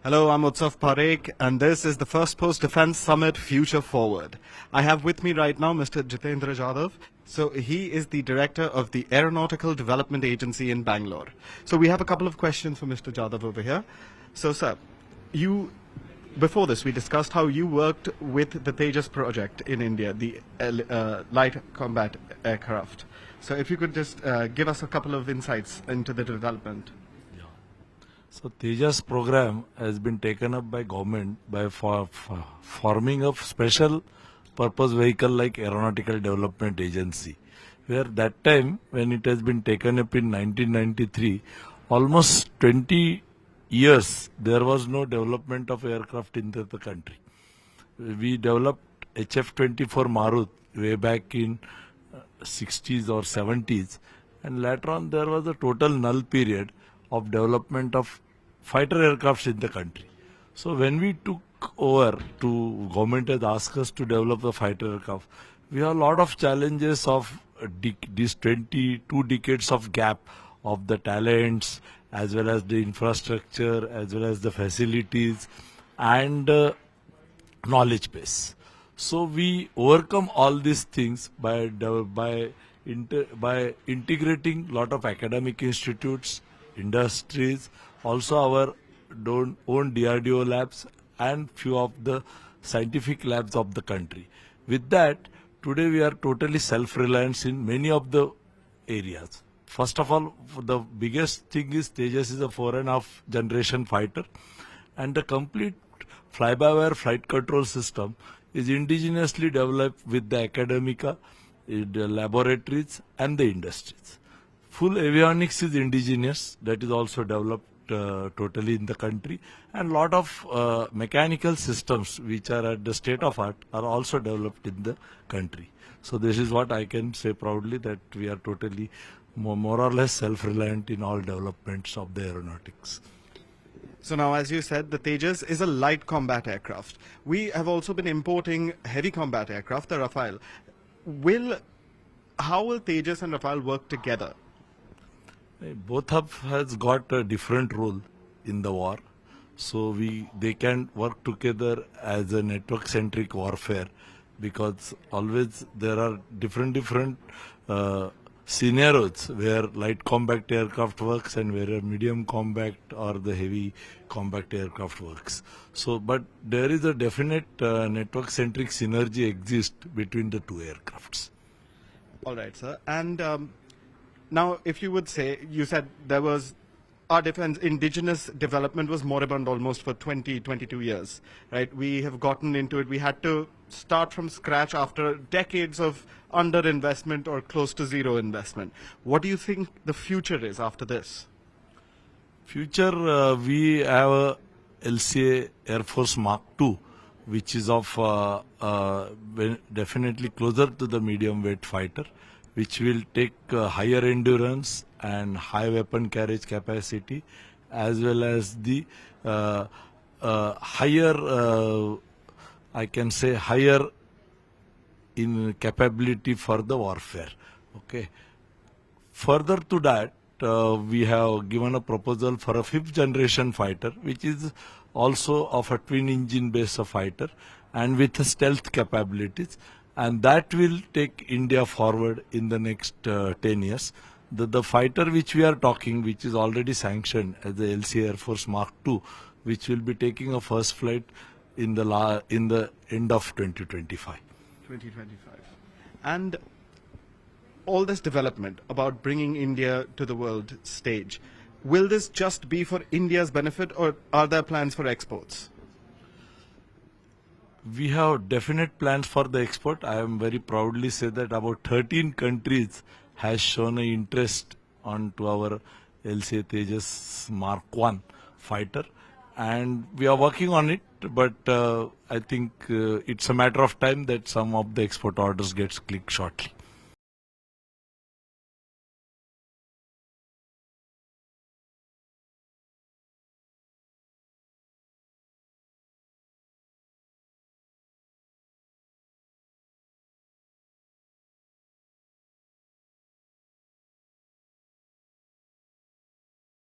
Hello, I'm Utsav Parekh, and this is the Firstpost Defence Summit Future Forward. I have with me right now Mr. Jitendra Jadhav. So he is the director of the Aeronautical Development Agency in Bangalore. So we have a couple of questions for Mr. Jadhav over here. So, sir, before this, we discussed how you worked with the Tejas project in India, the light combat aircraft. So if you could just give us a couple of insights into the development. So Tejas program has been taken up by government by forming a special purpose vehicle like Aeronautical Development Agency, where that time when it has been taken up in 1993, almost 20 years there was no development of aircraft in the country. We developed HF-24 Marut way back in 60s or 70s, and later on there was a total null period of development of fighter aircrafts in the country. So when we took over government has asked us to develop the fighter aircraft, we have a lot of challenges of these 22 decades of gap of the talents as well as the infrastructure as well as the facilities and knowledge base. So we overcome all these things by integrating lot of academic institutes, industries, also our own DRDO labs and few of the scientific labs of the country. With that, today we are totally self-reliant in many of the areas. First of all, the biggest thing is Tejas is a 4.5 generation fighter, and the complete fly-by-wire flight control system is indigenously developed with the academia, the laboratories and the industries. Full avionics is indigenous, that is also developed totally in the country, and lot of mechanical systems which are at the state of art are also developed in the country. So this is what I can say proudly, that we are totally more or less self-reliant in all developments of the aeronautics. So now, as you said, the Tejas is a light combat aircraft. We have also been importing heavy combat aircraft, the Rafale. How will Tejas and Rafale work together? Both has got a different role in the war, so they can work together as a network-centric warfare, because always there are different scenarios where light combat aircraft works and where a medium combat or the heavy combat aircraft works. So, but there is a definite network-centric synergy exists between the two aircrafts. All right, sir. And now, if you would say, you said there was our defense indigenous development was moribund almost for 22 years, right? We have gotten into it. We had to start from scratch after decades of underinvestment or close to zero investment. What do you think the future is after this? Future, we have a LCA Air Force Mark-2, which is of definitely closer to the medium weight fighter, which will take higher endurance and high weapon carriage capacity, as well as the higher, I can say, higher in capability for the warfare. Okay. Further to that, we have given a proposal for a 5th generation fighter, which is also of a twin engine based fighter and with stealth capabilities. And that will take India forward in the next 10 years. The fighter which we are talking, which is already sanctioned as the LCA Air Force Mark-2, which will be taking a first flight in the end of 2025. 2025. And all this development about bringing India to the world stage, will this just be for India's benefit, or are there plans for exports? We have definite plans for the export. I am very proudly say that about 13 countries has shown an interest onto our LCA Tejas Mark-1 fighter, and we are working on it, but I think it's a matter of time that some of the export orders gets clicked shortly.